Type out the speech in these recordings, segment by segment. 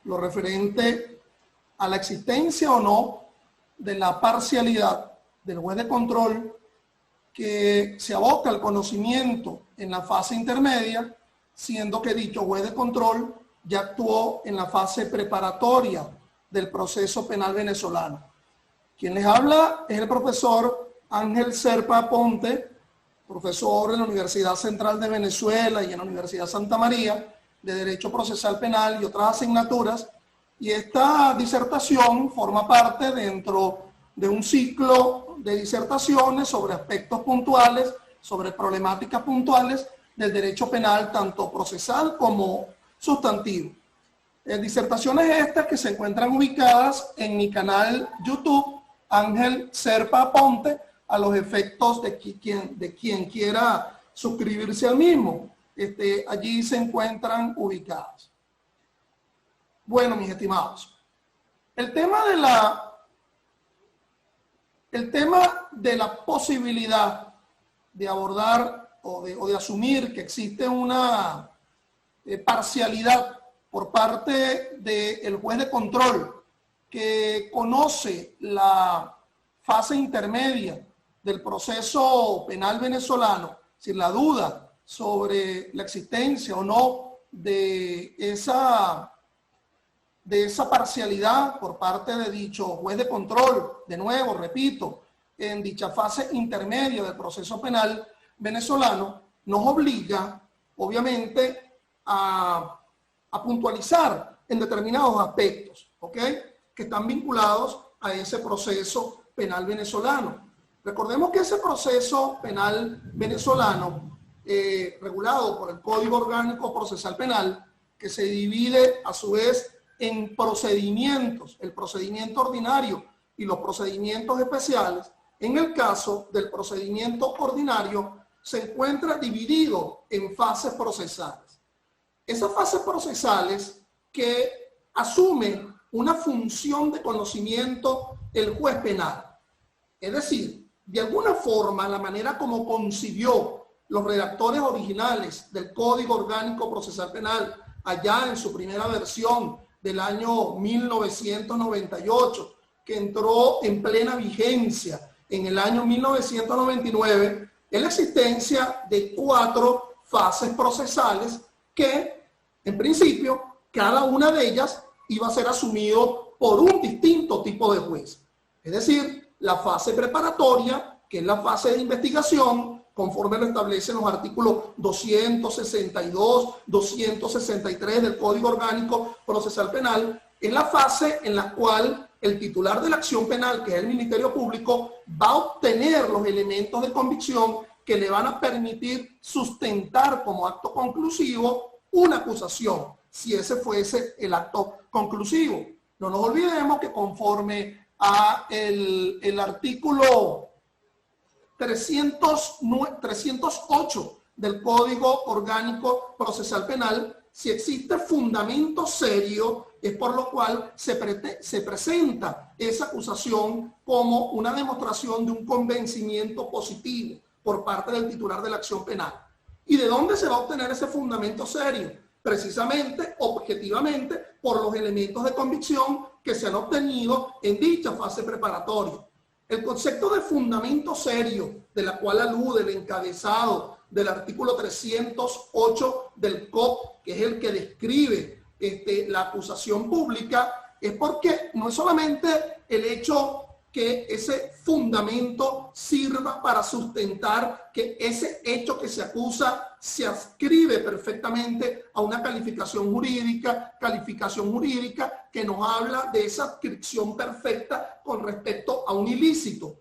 lo referente a la existencia o no de la parcialidad del juez de control que se aboca al conocimiento en la fase intermedia, siendo que dicho juez de control ya actuó en la fase preparatoria del proceso penal venezolano. Quien les habla es el profesor Ángel Serpa Aponte, profesor en la Universidad Central de Venezuela y en la Universidad Santa María de Derecho Procesal Penal y otras asignaturas, y esta disertación forma parte dentro de un ciclo de disertaciones sobre aspectos puntuales, sobre problemáticas puntuales del derecho penal, tanto procesal como sustantivo. Disertaciones estas que se encuentran ubicadas en mi canal YouTube, Ángel Serpa Aponte, a los efectos de quien quiera suscribirse al mismo. Allí se encuentran ubicadas. Bueno, mis estimados, el tema de la posibilidad de abordar o de asumir que existe una parcialidad por parte del juez de control que conoce la fase intermedia del proceso penal venezolano, sin la duda sobre la existencia o no de esa parcialidad por parte de dicho juez de control, de nuevo, repito, en dicha fase intermedia del proceso penal venezolano, nos obliga, obviamente, a puntualizar en determinados aspectos, ¿ok?, que están vinculados a ese proceso penal venezolano. Recordemos que ese proceso penal venezolano, regulado por el Código Orgánico Procesal Penal, que se divide a su vez en procedimientos, el procedimiento ordinario y los procedimientos especiales. En el caso del procedimiento ordinario se encuentra dividido en fases procesales. Esas fases procesales que asumen una función de conocimiento el juez penal. Es decir, de alguna forma la manera como concibió los redactores originales del Código Orgánico Procesal Penal allá en su primera versión del año 1998, que entró en plena vigencia en el año 1999, es la existencia de 4 fases procesales que, en principio, cada una de ellas iba a ser asumido por un distinto tipo de juez. Es decir, la fase preparatoria, que es la fase de investigación, conforme lo establecen los artículos 262, 263 del Código Orgánico Procesal Penal, es la fase en la cual el titular de la acción penal, que es el Ministerio Público, va a obtener los elementos de convicción que le van a permitir sustentar como acto conclusivo una acusación, si ese fuese el acto conclusivo. No nos olvidemos que conforme a el artículo 308 del Código Orgánico Procesal Penal, si existe fundamento serio, es por lo cual se presenta esa acusación como una demostración de un convencimiento positivo por parte del titular de la acción penal. ¿Y de dónde se va a obtener ese fundamento serio? Precisamente, objetivamente, por los elementos de convicción que se han obtenido en dicha fase preparatoria. El concepto de fundamento serio, de la cual alude el encabezado del artículo 308 del COP, que es el que describe la acusación pública, es porque no es solamente el hecho que ese fundamento sirva para sustentar que ese hecho que se acusa se adscribe perfectamente a una calificación jurídica que nos habla de esa adscripción perfecta con respecto a un ilícito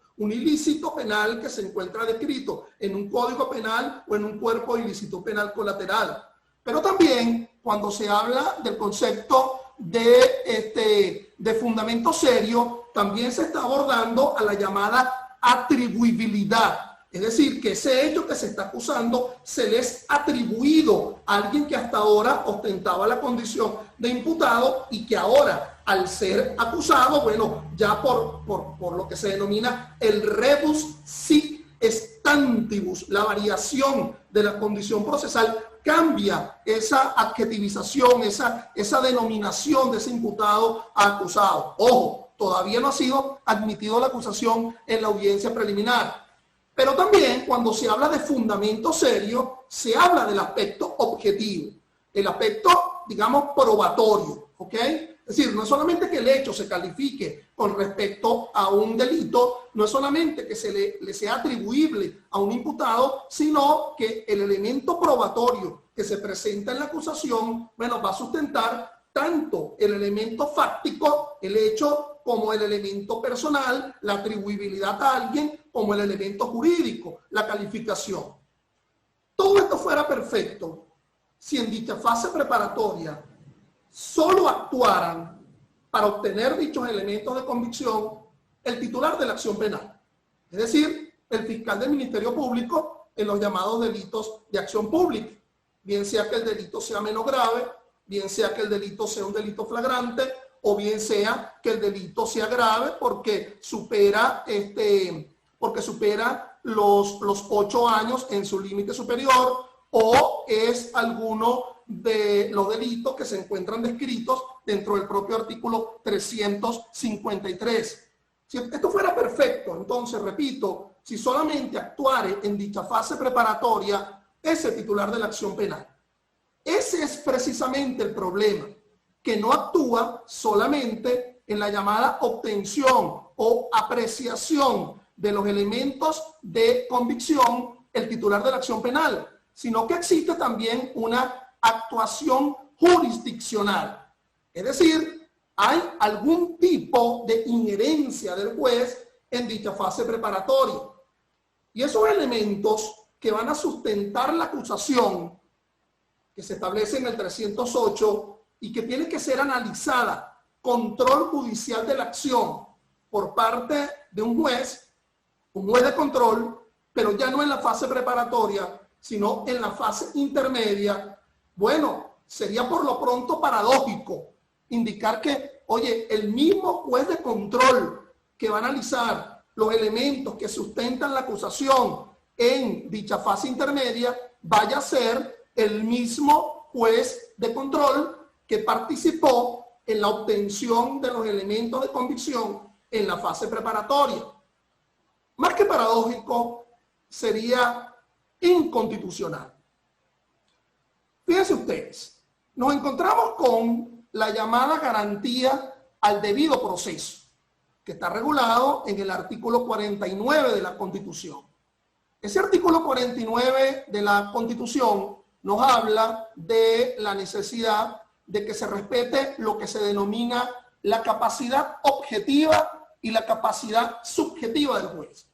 penal que se encuentra descrito en un código penal o en un cuerpo de ilícito penal colateral. Pero también cuando se habla del concepto de fundamento serio, también se está abordando a la llamada atribuibilidad. Es decir, que ese hecho que se está acusando se le es atribuido a alguien que hasta ahora ostentaba la condición de imputado y que ahora, al ser acusado, bueno, ya por lo que se denomina el rebus sic stantibus, la variación de la condición procesal, cambia esa adjetivización, esa denominación de ese imputado a acusado. Ojo, todavía no ha sido admitido la acusación en la audiencia preliminar. Pero también cuando se habla de fundamento serio, se habla del aspecto objetivo, el aspecto, digamos, probatorio, ¿ok? Es decir, no es solamente que el hecho se califique con respecto a un delito, no es solamente que se le sea atribuible a un imputado, sino que el elemento probatorio que se presenta en la acusación, bueno, va a sustentar tanto el elemento fáctico, el hecho, como el elemento personal, la atribuibilidad a alguien, como el elemento jurídico, la calificación. Todo esto fuera perfecto si en dicha fase preparatoria solo actuaran para obtener dichos elementos de convicción el titular de la acción penal, es decir, el fiscal del Ministerio Público en los llamados delitos de acción pública, bien sea que el delito sea menos grave, bien sea que el delito sea un delito flagrante, o bien sea que el delito sea grave porque supera los 8 años en su límite superior, o es alguno de los delitos que se encuentran descritos dentro del propio artículo 353. Si esto fuera perfecto, entonces, repito, si solamente actuare en dicha fase preparatoria ese titular de la acción penal. Ese es precisamente el problema, que no actúa solamente en la llamada obtención o apreciación de los elementos de convicción el titular de la acción penal, sino que existe también una actuación jurisdiccional. Es decir, hay algún tipo de injerencia del juez en dicha fase preparatoria. Y esos elementos que van a sustentar la acusación que se establece en el 308 y que tiene que ser analizada, control judicial de la acción por parte de un juez de control, pero ya no en la fase preparatoria, sino en la fase intermedia. Bueno, sería por lo pronto paradójico indicar que, oye, el mismo juez de control que va a analizar los elementos que sustentan la acusación en dicha fase intermedia vaya a ser el mismo juez de control que participó en la obtención de los elementos de convicción en la fase preparatoria. Más que paradójico, sería inconstitucional. Fíjense ustedes, nos encontramos con la llamada garantía al debido proceso, que está regulado en el artículo 49 de la Constitución. Ese artículo 49 de la Constitución nos habla de la necesidad de que se respete lo que se denomina la capacidad objetiva y la capacidad subjetiva del juez.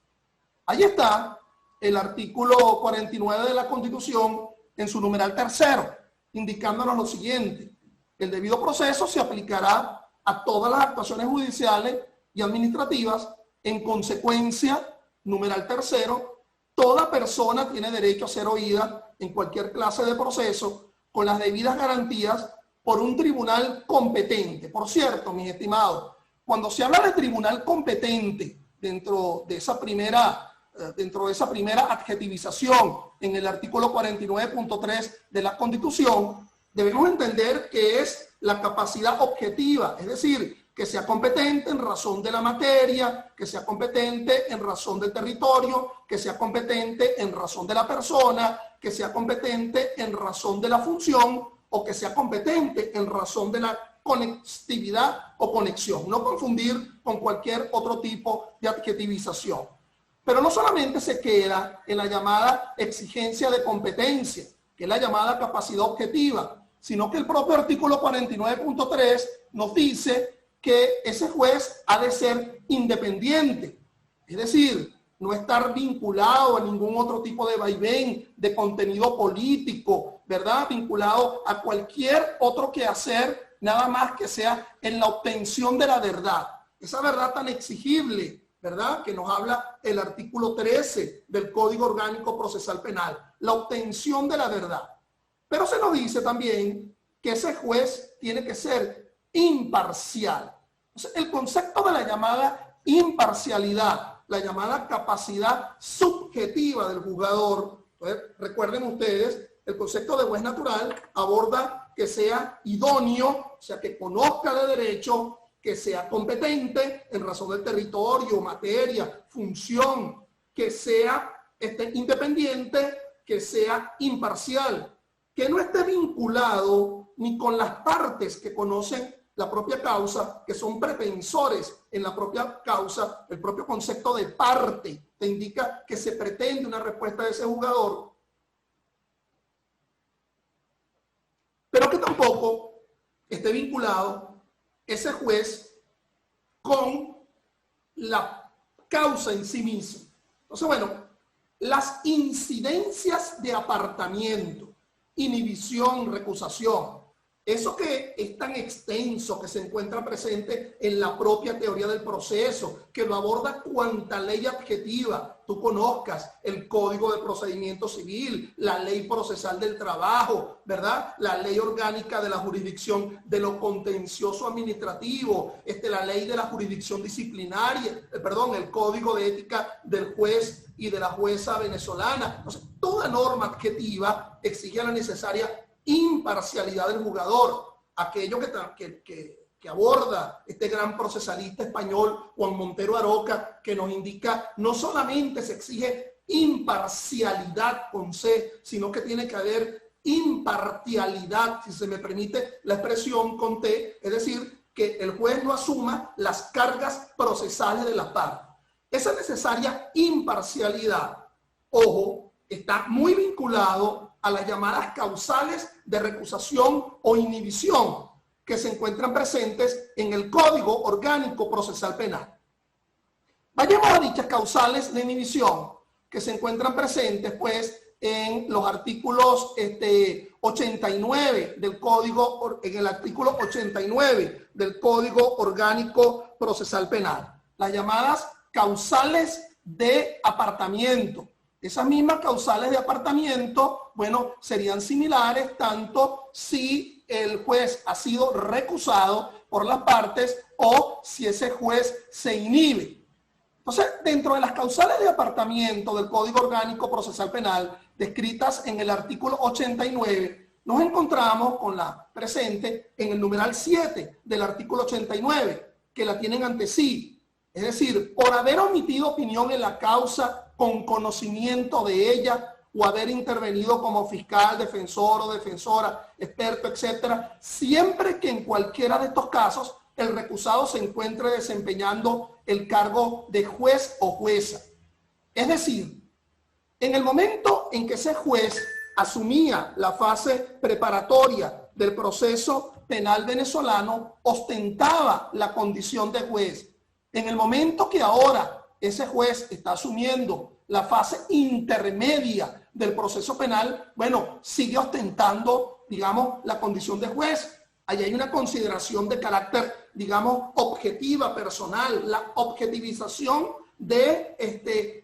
Ahí está el artículo 49 de la Constitución en su numeral 3, indicándonos lo siguiente: el debido proceso se aplicará a todas las actuaciones judiciales y administrativas. En consecuencia, numeral 3, toda persona tiene derecho a ser oída en cualquier clase de proceso con las debidas garantías por un tribunal competente. Por cierto, mis estimados, cuando se habla de tribunal competente dentro de esa primera adjetivización en el artículo 49.3 de la Constitución, debemos entender que es la capacidad objetiva, es decir, que sea competente en razón de la materia, que sea competente en razón del territorio, que sea competente en razón de la persona, que sea competente en razón de la función, o que sea competente en razón de la conectividad o conexión. No confundir con cualquier otro tipo de adjetivización. Pero no solamente se queda en la llamada exigencia de competencia, que es la llamada capacidad objetiva, sino que el propio artículo 49.3 nos dice que ese juez ha de ser independiente, es decir, no estar vinculado a ningún otro tipo de vaivén, de contenido político, ¿verdad? Vinculado a cualquier otro quehacer, nada más que sea en la obtención de la verdad. Esa verdad tan exigible, ¿verdad? Que nos habla el artículo 13 del Código Orgánico Procesal Penal, la obtención de la verdad. Pero se nos dice también que ese juez tiene que ser imparcial. Entonces, el concepto de la llamada imparcialidad, la llamada capacidad subjetiva del juzgador, entonces, recuerden ustedes el concepto de juez natural aborda que sea idóneo, o sea, que conozca de derecho, que sea competente en razón del territorio, materia, función, que sea independiente, que sea imparcial, que no esté vinculado ni con las partes que conocen la propia causa, que son pretensores en la propia causa. El propio concepto de parte te indica que se pretende una respuesta de ese jugador, pero que tampoco esté vinculado ese juez con la causa en sí misma. Entonces, bueno, las incidencias de apartamiento, inhibición, recusación, eso que es tan extenso, que se encuentra presente en la propia teoría del proceso, que lo aborda cuanta ley objetiva tú conozcas, el Código de Procedimiento Civil, la Ley Procesal del Trabajo, ¿verdad? La Ley Orgánica de la Jurisdicción de lo Contencioso Administrativo, la Ley de la Jurisdicción Disciplinaria, el Código de Ética del Juez y de la Jueza venezolana. Entonces, toda norma objetiva exige la necesaria imparcialidad del jugador, aquello que aborda este gran procesalista español Juan Montero Aroca, que nos indica no solamente se exige imparcialidad con C, sino que tiene que haber impartialidad, si se me permite la expresión, con T, es decir, que el juez no asuma las cargas procesales de la parte. Esa necesaria imparcialidad, ojo, está muy vinculado a las llamadas causales de recusación o inhibición que se encuentran presentes en el Código Orgánico Procesal Penal. Vayamos a dichas causales de inhibición que se encuentran presentes, pues, en los artículos 89 del Código, en el artículo 89 del Código Orgánico Procesal Penal. Las llamadas causales de apartamiento. Esas mismas causales de apartamiento, bueno, serían similares tanto si el juez ha sido recusado por las partes o si ese juez se inhibe. Entonces, dentro de las causales de apartamiento del Código Orgánico Procesal Penal, descritas en el artículo 89, nos encontramos con la presente en el numeral 7 del artículo 89, que la tienen ante sí. Es decir, por haber omitido opinión en la causa con conocimiento de ella o haber intervenido como fiscal, defensor o defensora, experto, etcétera, siempre que en cualquiera de estos casos el recusado se encuentre desempeñando el cargo de juez o jueza. Es decir, en el momento en que ese juez asumía la fase preparatoria del proceso penal venezolano, ostentaba la condición de juez. En el momento que ahora ese juez está asumiendo la fase intermedia del proceso penal, bueno, sigue ostentando, digamos, la condición de juez. Allí hay una consideración de carácter, digamos, objetiva, personal, la objetivización de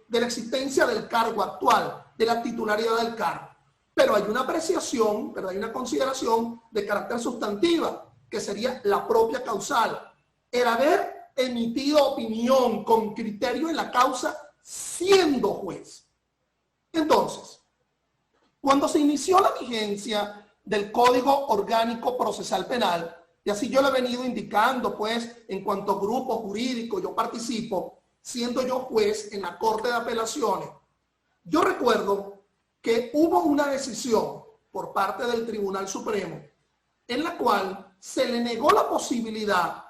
la existencia del cargo actual, de la titularidad del cargo. Pero hay una apreciación, pero hay una consideración de carácter sustantiva, que sería la propia causal. El haber emitido opinión con criterio en la causa siendo juez. Entonces, cuando se inició la vigencia del Código Orgánico Procesal Penal, y así yo lo he venido indicando, pues, en cuanto grupo jurídico yo participo, siendo yo juez en la Corte de Apelaciones, yo recuerdo que hubo una decisión por parte del Tribunal Supremo en la cual se le negó la posibilidad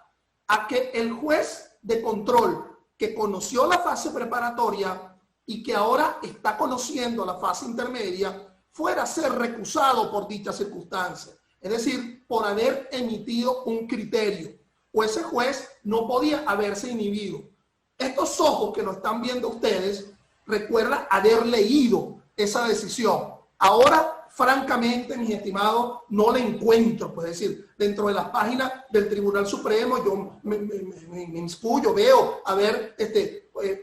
a que el juez de control que conoció la fase preparatoria y que ahora está conociendo la fase intermedia fuera a ser recusado por dicha circunstancia. Es decir, por haber emitido un criterio. O ese juez no podía haberse inhibido. Estos ojos que lo están viendo ustedes recuerdan haber leído esa decisión. Ahora, francamente, mis estimados, no la encuentro. Pues decir, dentro de las páginas del Tribunal Supremo, yo me instruyo, veo a ver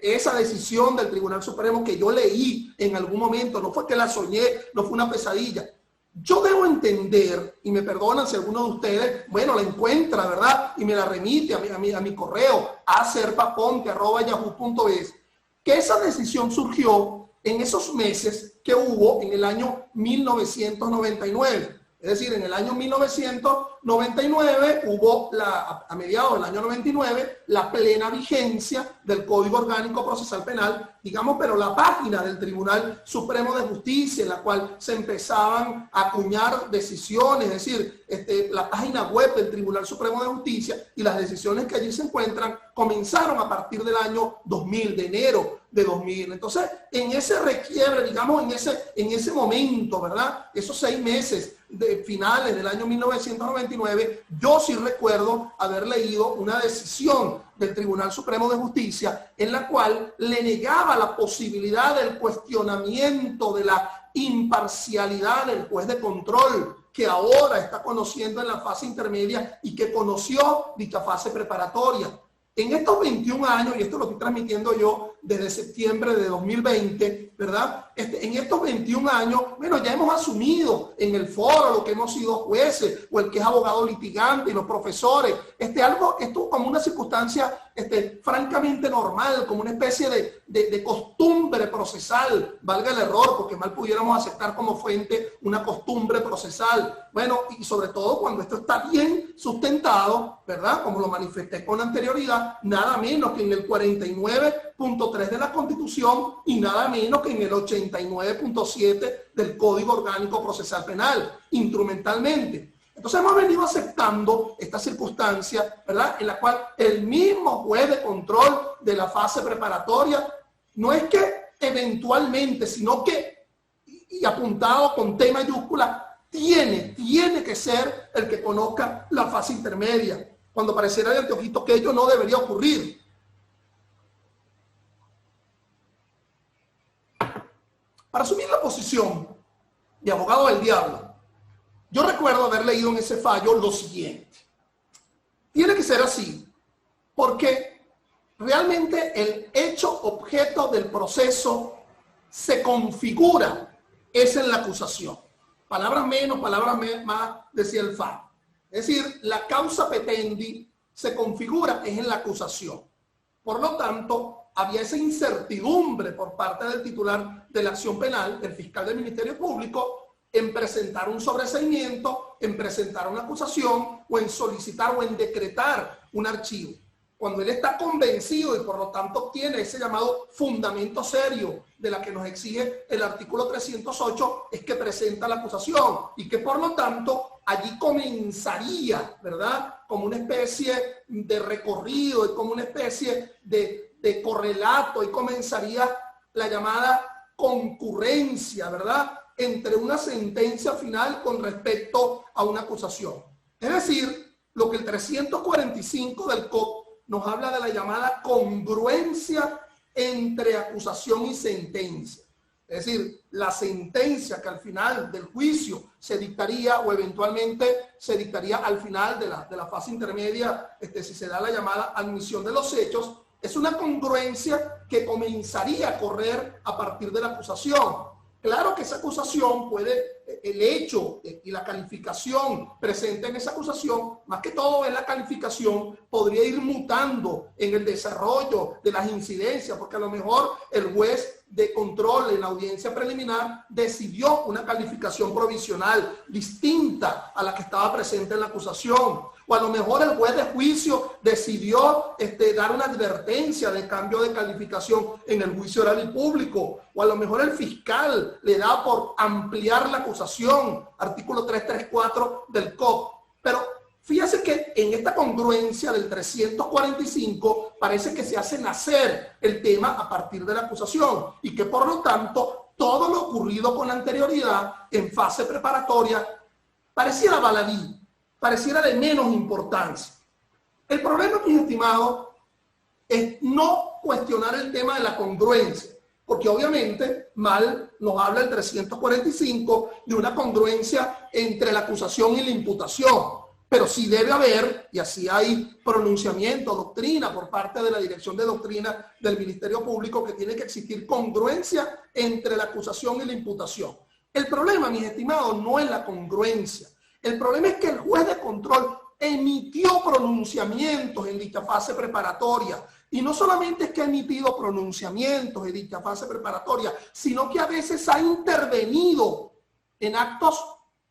esa decisión del Tribunal Supremo que yo leí en algún momento. No fue que la soñé, no fue una pesadilla. Yo debo entender, y me perdonan si alguno de ustedes, bueno, la encuentra, ¿verdad? Y me la remite a mi correo, acerpaponte@yahoo.es, que esa decisión surgió en esos meses que hubo en el año 1999. Es decir, en el año 1999 hubo, a mediados del año 99, la plena vigencia del Código Orgánico Procesal Penal, digamos, pero la página del Tribunal Supremo de Justicia, en la cual se empezaban a acuñar decisiones, es decir, la página web del Tribunal Supremo de Justicia y las decisiones que allí se encuentran, comenzaron a partir del año 2000, de enero de 2000. Entonces, en ese requiebre, digamos, en ese momento, ¿verdad? Esos 6 meses de finales del año 1999, yo sí recuerdo haber leído una decisión del Tribunal Supremo de Justicia en la cual le negaba la posibilidad del cuestionamiento de la imparcialidad del juez de control, que ahora está conociendo en la fase intermedia y que conoció dicha fase preparatoria. En estos 21 años, y esto lo estoy transmitiendo yo desde septiembre de 2020, ¿verdad? En estos 21 años, bueno, ya hemos asumido en el foro lo que hemos sido jueces o el que es abogado litigante y los profesores, esto como una circunstancia francamente normal, como una especie de costumbre procesal, valga el error, porque mal pudiéramos aceptar como fuente una costumbre procesal. Bueno, y sobre todo cuando esto está bien sustentado, ¿verdad? Como lo manifesté con anterioridad, nada menos que en el 49.3 de la Constitución y nada menos que en el 89.7 del Código Orgánico Procesal Penal, instrumentalmente. Entonces hemos venido aceptando esta circunstancia, ¿verdad? En la cual el mismo juez de control de la fase preparatoria, no es que eventualmente, sino que, y apuntado con T mayúscula, tiene que ser el que conozca la fase intermedia, cuando pareciera de anteojito que ello no debería ocurrir. Para asumir la posición de abogado del diablo, yo recuerdo haber leído en ese fallo lo siguiente. Tiene que ser así, porque realmente el hecho objeto del proceso se configura, es en la acusación. Palabras menos, palabras más, decía el fallo. Es decir, la causa petendi se configura, es en la acusación. Por lo tanto, había esa incertidumbre por parte del titular de la acción penal, del fiscal del Ministerio Público, en presentar un sobreseimiento, en presentar una acusación o en solicitar o en decretar un archivo. Cuando él está convencido y por lo tanto tiene ese llamado fundamento serio de la que nos exige el artículo 308, es que presenta la acusación y que por lo tanto allí comenzaría, ¿verdad? Como una especie de recorrido y como una especie de correlato, y comenzaría la llamada concurrencia, ¿verdad? Entre una sentencia final con respecto a una acusación. Es decir, lo que el 345 del COP nos habla de la llamada congruencia entre acusación y sentencia. Es decir, la sentencia que al final del juicio se dictaría o eventualmente se dictaría al final de la fase intermedia, si se da la llamada admisión de los hechos, es una congruencia que comenzaría a correr a partir de la acusación. Claro que esa acusación puede, el hecho y la calificación presente en esa acusación, más que todo en la calificación, podría ir mutando en el desarrollo de las incidencias, porque a lo mejor el juez de control en la audiencia preliminar decidió una calificación provisional distinta a la que estaba presente en la acusación. O a lo mejor el juez de juicio decidió dar una advertencia de cambio de calificación en el juicio oral y público. O a lo mejor el fiscal le da por ampliar la acusación, artículo 334 del COP. Pero fíjese que en esta congruencia del 345 parece que se hace nacer el tema a partir de la acusación y que por lo tanto todo lo ocurrido con anterioridad en fase preparatoria pareciera baladí, pareciera de menos importancia. El problema, mis estimados, es no cuestionar el tema de la congruencia, porque obviamente mal nos habla el 345 de una congruencia entre la acusación y la imputación, pero sí debe haber, y así hay pronunciamiento, doctrina por parte de la Dirección de Doctrina del Ministerio Público, que tiene que existir congruencia entre la acusación y la imputación. El problema, mis estimados, no es la congruencia. El problema es que el juez de control emitió pronunciamientos en dicha fase preparatoria. Y no solamente es que ha emitido pronunciamientos en dicha fase preparatoria, sino que a veces ha intervenido en actos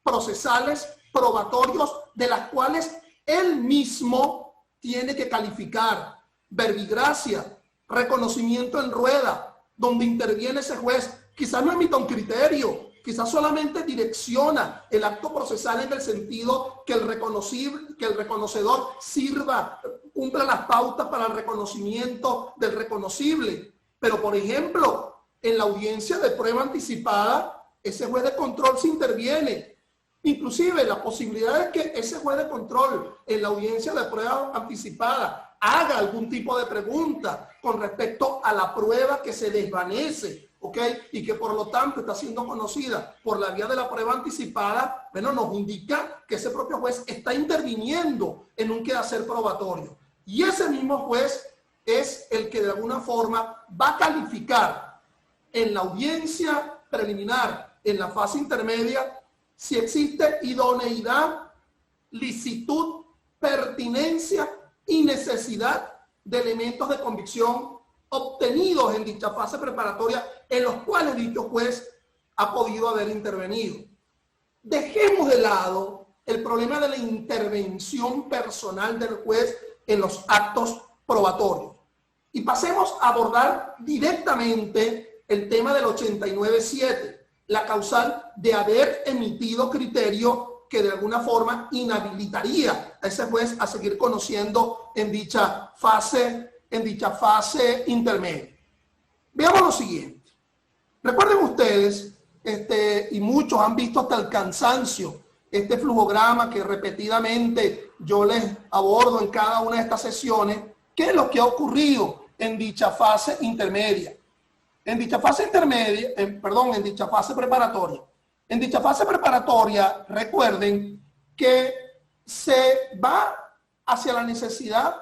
procesales probatorios de las cuales él mismo tiene que calificar. Verbigracia, reconocimiento en rueda, donde interviene ese juez. Quizás no emita un criterio, quizás solamente direcciona el acto procesal en el sentido que el reconocedor sirva, cumpla las pautas para el reconocimiento del reconocible. Pero, por ejemplo, en la audiencia de prueba anticipada, ese juez de control se interviene. Inclusive la posibilidad de que ese juez de control en la audiencia de prueba anticipada haga algún tipo de pregunta con respecto a la prueba que se desvanece, ¿ok? Y que por lo tanto está siendo conocida por la vía de la prueba anticipada, bueno, nos indica que ese propio juez está interviniendo en un quehacer probatorio. Y ese mismo juez es el que de alguna forma va a calificar en la audiencia preliminar, en la fase intermedia, si existe idoneidad, licitud, pertinencia y necesidad de elementos de convicción obtenidos en dicha fase preparatoria en los cuales dicho juez ha podido haber intervenido. Dejemos de lado el problema de la intervención personal del juez en los actos probatorios y pasemos a abordar directamente el tema del 89.7, la causal de haber emitido criterio que de alguna forma inhabilitaría a ese juez a seguir conociendo en dicha fase intermedia. Veamos lo siguiente. Recuerden ustedes, y muchos han visto hasta el cansancio, este flujograma que repetidamente yo les abordo en cada una de estas sesiones, qué es lo que ha ocurrido en dicha fase intermedia. En dicha fase intermedia, en dicha fase preparatoria. En dicha fase preparatoria, recuerden que se va hacia la necesidad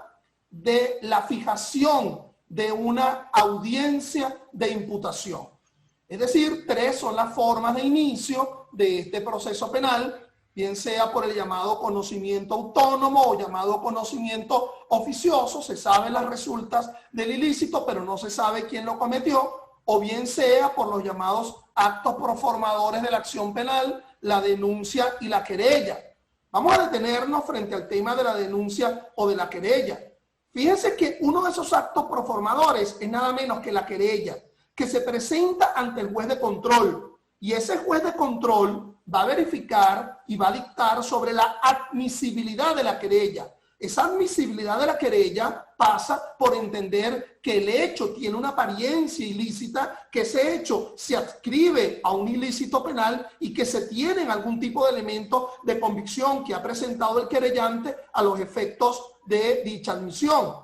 de la fijación de una audiencia de imputación. Es decir, 3 son las formas de inicio de este proceso penal, bien sea por el llamado conocimiento autónomo o llamado conocimiento oficioso, se saben las resultas del ilícito, pero no se sabe quién lo cometió, o bien sea por los llamados actos proformadores de la acción penal, la denuncia y la querella. Vamos a detenernos frente al tema de la denuncia o de la querella. Fíjense que uno de esos actos proformadores es nada menos que la querella, que se presenta ante el juez de control. Y ese juez de control va a verificar y va a dictar sobre la admisibilidad de la querella. Esa admisibilidad de la querella pasa por entender que el hecho tiene una apariencia ilícita, que ese hecho se adscribe a un ilícito penal y que se tiene algún tipo de elemento de convicción que ha presentado el querellante a los efectos de dicha admisión.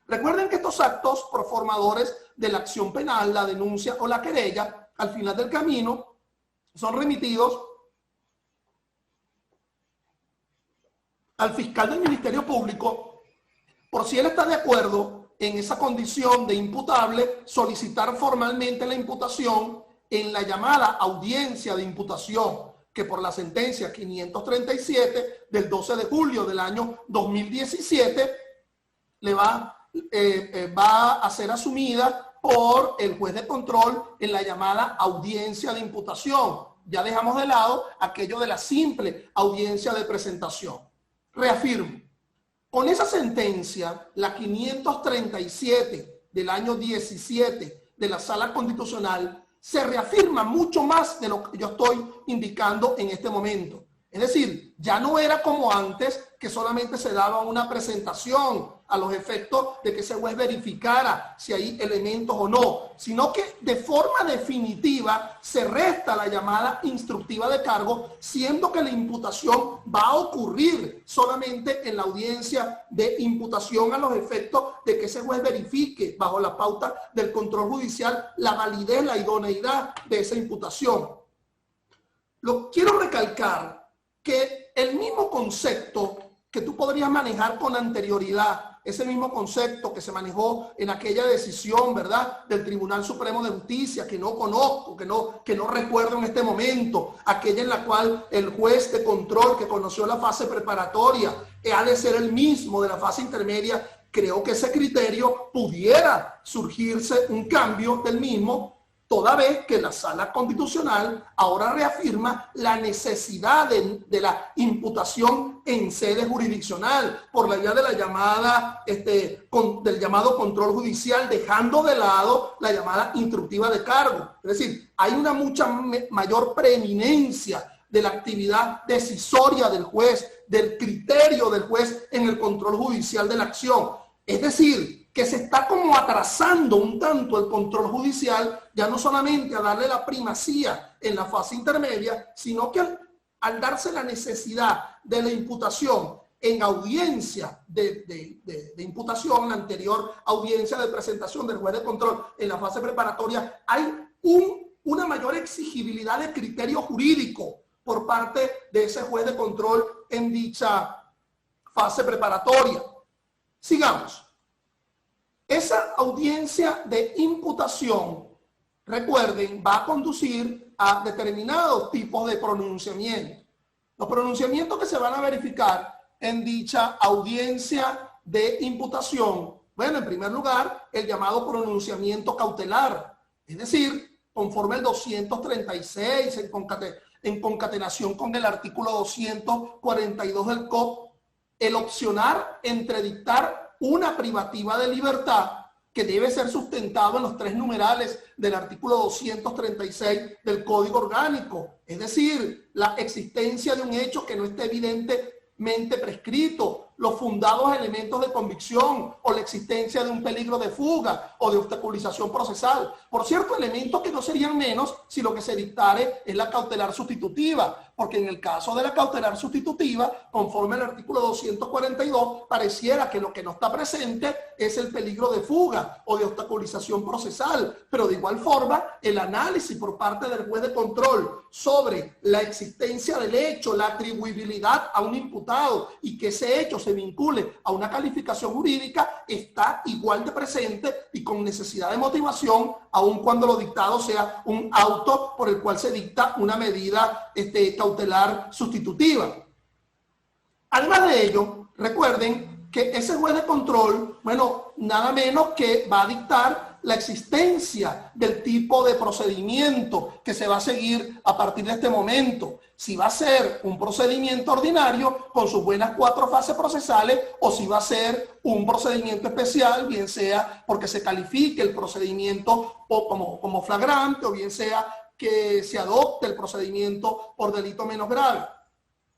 Recuerden que estos actos proformadores de la acción penal, la denuncia o la querella, al final del camino, son remitidos al fiscal del Ministerio Público por si él está de acuerdo en esa condición de imputable, solicitar formalmente la imputación en la llamada audiencia de imputación, que por la sentencia 537 del 12 de julio del año 2017 le va a ser asumida por el juez de control en la llamada audiencia de imputación. Ya dejamos de lado aquello de la simple audiencia de presentación. Reafirmo, con esa sentencia, la 537 del año 17 de la Sala Constitucional, se reafirma mucho más de lo que yo estoy indicando en este momento. Es decir, ya no era como antes, que solamente se daba una presentación a los efectos de que ese juez verificara si hay elementos o no, sino que de forma definitiva se resta la llamada instructiva de cargo, siendo que la imputación va a ocurrir solamente en la audiencia de imputación a los efectos de que ese juez verifique bajo la pauta del control judicial la validez, la idoneidad de esa imputación. Quiero recalcar que el mismo concepto que tú podrías manejar con anterioridad, ese mismo concepto que se manejó en aquella decisión, ¿verdad?, del Tribunal Supremo de Justicia, que no conozco, que no recuerdo en este momento, aquella en la cual el juez de control que conoció la fase preparatoria ha de ser el mismo de la fase intermedia. Creo que ese criterio pudiera surgirse un cambio del mismo, toda vez que la Sala Constitucional ahora reafirma la necesidad de la imputación en sede jurisdiccional por la vía de la llamada, del llamado control judicial, dejando de lado la llamada instructiva de cargo. Es decir, hay una mucha mayor preeminencia de la actividad decisoria del juez, del criterio del juez en el control judicial de la acción. Es decir, que se está como atrasando un tanto el control judicial, ya no solamente a darle la primacía en la fase intermedia, sino que al darse la necesidad de la imputación en audiencia de imputación, la anterior audiencia de presentación del juez de control en la fase preparatoria, hay una mayor exigibilidad de criterio jurídico por parte de ese juez de control en dicha fase preparatoria. Sigamos. Esa audiencia de imputación, recuerden, va a conducir a determinados tipos de pronunciamiento. Los pronunciamientos que se van a verificar en dicha audiencia de imputación, bueno, en primer lugar, el llamado pronunciamiento cautelar, es decir, conforme el 236 en concatenación con el artículo 242 del COP, el opcionar entre dictar una privativa de libertad que debe ser sustentado en los 3 numerales del artículo 236 del Código Orgánico, es decir, la existencia de un hecho que no esté evidentemente prescrito, los fundados elementos de convicción o la existencia de un peligro de fuga o de obstaculización procesal. Por cierto, elementos que no serían menos si lo que se dictare es la cautelar sustitutiva, porque en el caso de la cautelar sustitutiva, conforme al artículo 242, pareciera que lo que no está presente es el peligro de fuga o de obstaculización procesal, pero de igual forma, el análisis por parte del juez de control sobre la existencia del hecho, la atribuibilidad a un imputado y que ese hecho se vincule a una calificación jurídica está igual de presente y con necesidad de motivación, aun cuando lo dictado sea un auto por el cual se dicta una medida cautelar sustitutiva. Además de ello, recuerden que ese juez de control, bueno, nada menos que va a dictar la existencia del tipo de procedimiento que se va a seguir a partir de este momento. Si va a ser un procedimiento ordinario con sus buenas 4 fases procesales o si va a ser un procedimiento especial, bien sea porque se califique el procedimiento como flagrante o bien sea que se adopte el procedimiento por delito menos grave.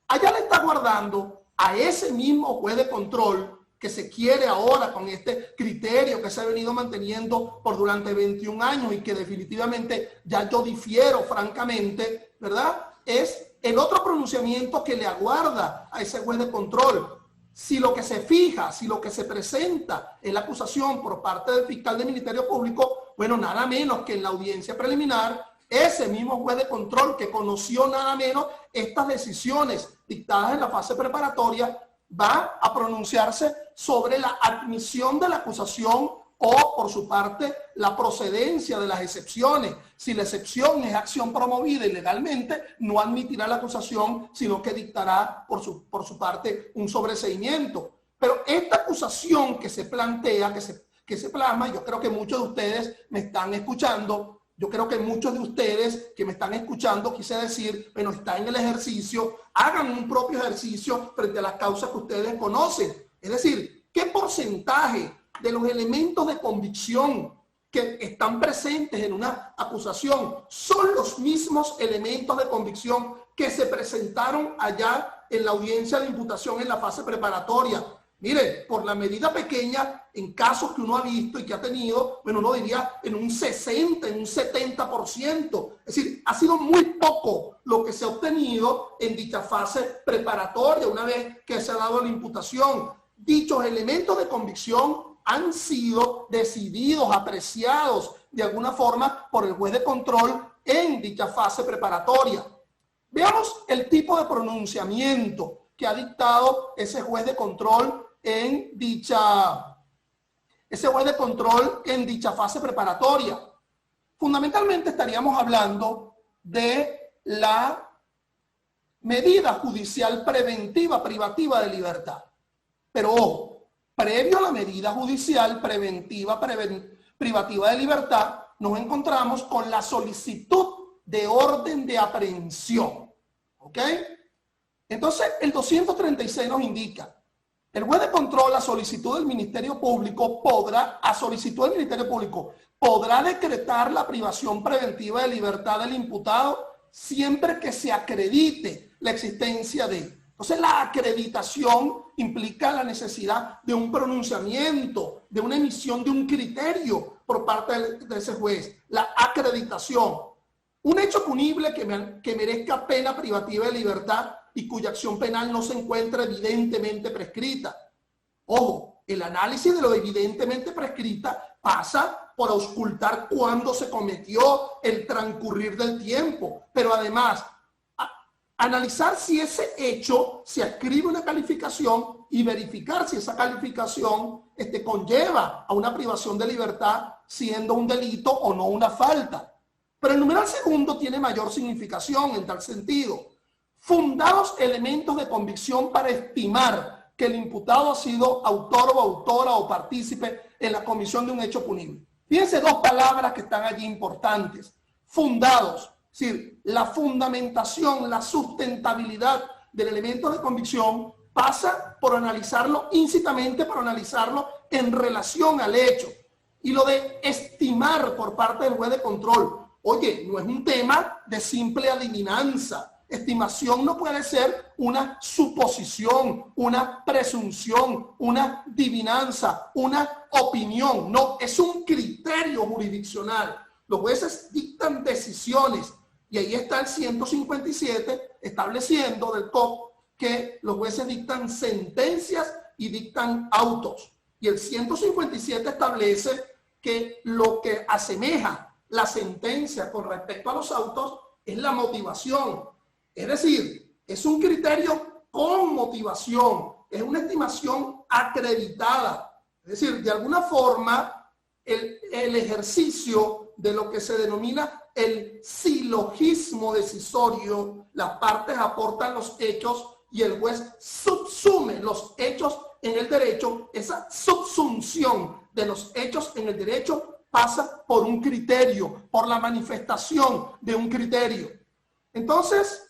Allá le está guardando a ese mismo juez de control que se quiere ahora con este criterio que se ha venido manteniendo por durante 21 años y que definitivamente ya yo difiero francamente, ¿verdad? Es el otro pronunciamiento que le aguarda a ese juez de control. Si lo que se fija, si lo que se presenta es la acusación por parte del fiscal del Ministerio Público, bueno, nada menos que en la audiencia preliminar, ese mismo juez de control que conoció nada menos estas decisiones dictadas en la fase preparatoria va a pronunciarse sobre la admisión de la acusación o, por su parte, la procedencia de las excepciones. Si la excepción es acción promovida ilegalmente, no admitirá la acusación, sino que dictará por su parte un sobreseimiento. Pero esta acusación que se plantea, que se plasma, yo creo que muchos de ustedes me están escuchando. Yo creo que muchos de ustedes que me están escuchando, quise decir, bueno, están en el ejercicio, hagan un propio ejercicio frente a las causas que ustedes conocen. Es decir, ¿qué porcentaje de los elementos de convicción que están presentes en una acusación son los mismos elementos de convicción que se presentaron allá en la audiencia de imputación en la fase preparatoria? Mire, por la medida pequeña, en casos que uno ha visto y que ha tenido, bueno, uno diría en un 60, en un 70%. Es decir, ha sido muy poco lo que se ha obtenido en dicha fase preparatoria una vez que se ha dado la imputación. Dichos elementos de convicción han sido decididos, apreciados de alguna forma por el juez de control en dicha fase preparatoria. Veamos el tipo de pronunciamiento que ha dictado ese juez de control en dicha fase preparatoria. Fundamentalmente estaríamos hablando de la medida judicial preventiva privativa de libertad. Pero ojo, previo a la medida judicial preventiva privativa de libertad, nos encontramos con la solicitud de orden de aprehensión. ¿Ok? Entonces, el 236 nos indica: el juez de control, a solicitud del Ministerio Público, podrá decretar la privación preventiva de libertad del imputado siempre que se acredite la existencia de. Entonces, la acreditación implica la necesidad de un pronunciamiento, de una emisión de un criterio por parte de ese juez. La acreditación. Un hecho punible que merezca pena privativa de libertad y cuya acción penal no se encuentra evidentemente prescrita. Ojo, el análisis de lo evidentemente prescrita pasa por auscultar cuándo se cometió, el transcurrir del tiempo, pero además analizar si ese hecho se adscribe una calificación y verificar si esa calificación conlleva a una privación de libertad, siendo un delito o no una falta. Pero el numeral segundo tiene mayor significación en tal sentido. Fundados elementos de convicción para estimar que el imputado ha sido autor o autora o partícipe en la comisión de un hecho punible. Fíjense dos palabras que están allí importantes. Fundados, es decir, la fundamentación, la sustentabilidad del elemento de convicción pasa por analizarlo íncitamente, por analizarlo en relación al hecho. Y lo de estimar por parte del juez de control, oye, no es un tema de simple adivinanza. Estimación no puede ser una suposición, una presunción, una divinanza, una opinión. No, es un criterio jurisdiccional. Los jueces dictan decisiones y ahí está el 157 estableciendo del COP que los jueces dictan sentencias y dictan autos. Y el 157 establece que lo que asemeja la sentencia con respecto a los autos es la motivación. Es decir, es un criterio con motivación, es una estimación acreditada. Es decir, de alguna forma, el ejercicio de lo que se denomina el silogismo decisorio, las partes aportan los hechos y el juez subsume los hechos en el derecho. Esa subsunción de los hechos en el derecho pasa por un criterio, por la manifestación de un criterio. Entonces,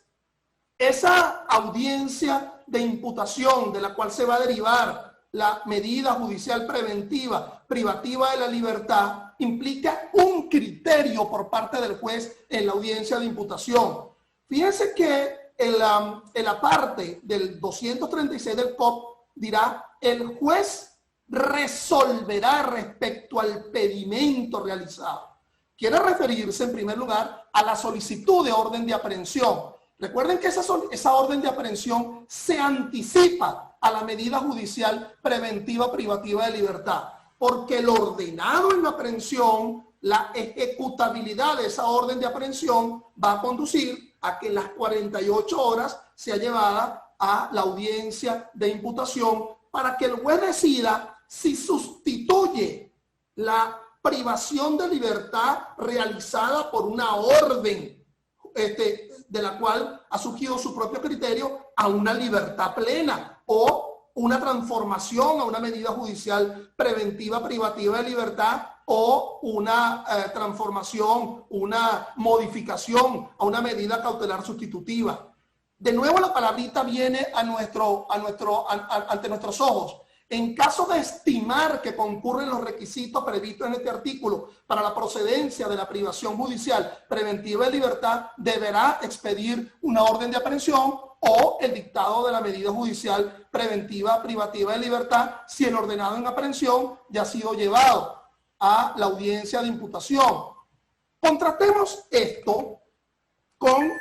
esa audiencia de imputación de la cual se va a derivar la medida judicial preventiva privativa de la libertad implica un criterio por parte del juez en la audiencia de imputación. Fíjense que en la parte del 236 del COP dirá: el juez resolverá respecto al pedimento realizado. Quiere referirse en primer lugar a la solicitud de orden de aprehensión. Recuerden que esa orden de aprehensión se anticipa a la medida judicial preventiva privativa de libertad, porque el ordenado en la aprehensión, la ejecutabilidad de esa orden de aprehensión va a conducir a que en las 48 horas sea llevada a la audiencia de imputación para que el juez decida si sustituye la privación de libertad realizada por una orden de la cual ha surgido su propio criterio a una libertad plena o una transformación a una medida judicial preventiva privativa de libertad o una transformación, una modificación a una medida cautelar sustitutiva. De nuevo la palabrita viene ante nuestros ojos. En caso de estimar que concurren los requisitos previstos en este artículo para la procedencia de la privación judicial preventiva de libertad, deberá expedir una orden de aprehensión o el dictado de la medida judicial preventiva privativa de libertad si el ordenado en aprehensión ya ha sido llevado a la audiencia de imputación. Contrastemos esto con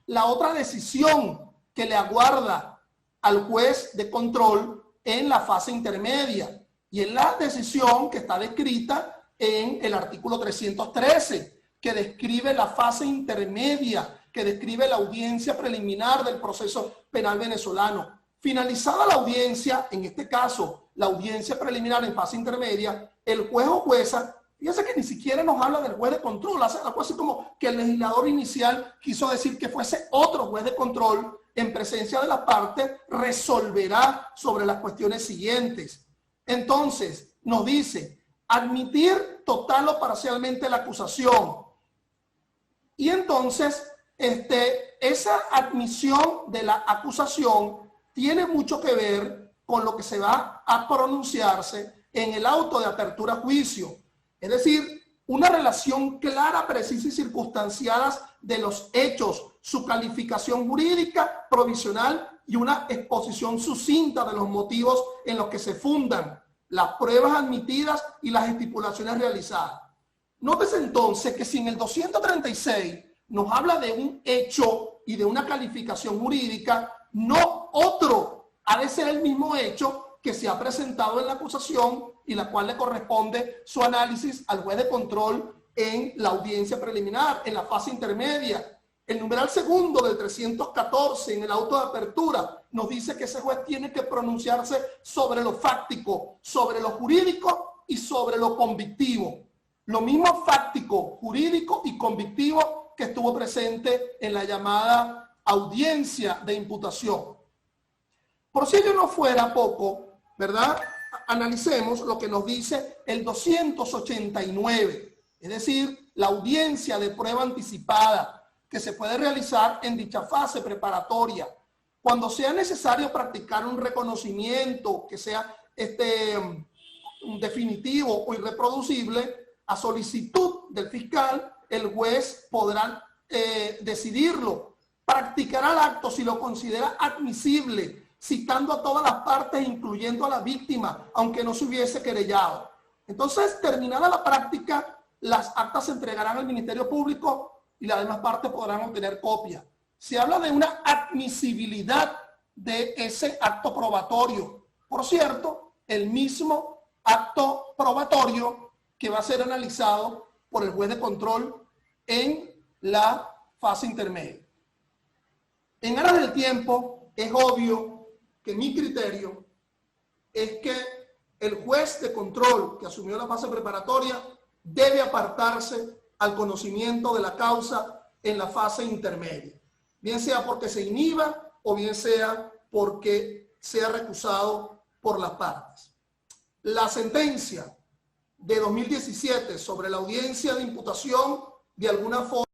la otra decisión que le aguarda al juez de control en la fase intermedia, y es la decisión que está descrita en el artículo 313, que describe la fase intermedia, que describe la audiencia preliminar del proceso penal venezolano. Finalizada la audiencia, en este caso, la audiencia preliminar en fase intermedia, el juez o jueza, fíjense que ni siquiera nos habla del juez de control, hace algo así como que el legislador inicial quiso decir que fuese otro juez de control, en presencia de la parte, resolverá sobre las cuestiones siguientes. Entonces, nos dice, admitir total o parcialmente la acusación. Y entonces, esa admisión de la acusación tiene mucho que ver con lo que se va a pronunciarse en el auto de apertura a juicio. Es decir, una relación clara, precisa y circunstanciada de los hechos, su calificación jurídica, provisional y una exposición sucinta de los motivos en los que se fundan las pruebas admitidas y las estipulaciones realizadas. Nótese entonces que si en el 236 nos habla de un hecho y de una calificación jurídica, no otro ha de ser el mismo hecho que se ha presentado en la acusación y la cual le corresponde su análisis al juez de control en la audiencia preliminar, en la fase intermedia. El numeral segundo del 314 en el auto de apertura nos dice que ese juez tiene que pronunciarse sobre lo fáctico, sobre lo jurídico y sobre lo convictivo. Lo mismo fáctico, jurídico y convictivo que estuvo presente en la llamada audiencia de imputación. Por si ello no fuera poco, ¿verdad? Analicemos lo que nos dice el 289, es decir, la audiencia de prueba anticipada que se puede realizar en dicha fase preparatoria. Cuando sea necesario practicar un reconocimiento que sea definitivo o irreproducible, a solicitud del fiscal, el juez podrá decidirlo. Practicará el acto si lo considera admisible, citando a todas las partes, incluyendo a la víctima, aunque no se hubiese querellado. Entonces, terminada la práctica, las actas se entregarán al Ministerio Público y las demás partes podrán obtener copia. Se habla de una admisibilidad de ese acto probatorio. Por cierto, el mismo acto probatorio que va a ser analizado por el juez de control en la fase intermedia. En aras del tiempo, es obvio que mi criterio es que el juez de control que asumió la fase preparatoria debe apartarse al conocimiento de la causa en la fase intermedia, bien sea porque se inhiba o bien sea porque sea recusado por las partes. La sentencia de 2017 sobre la audiencia de imputación de alguna forma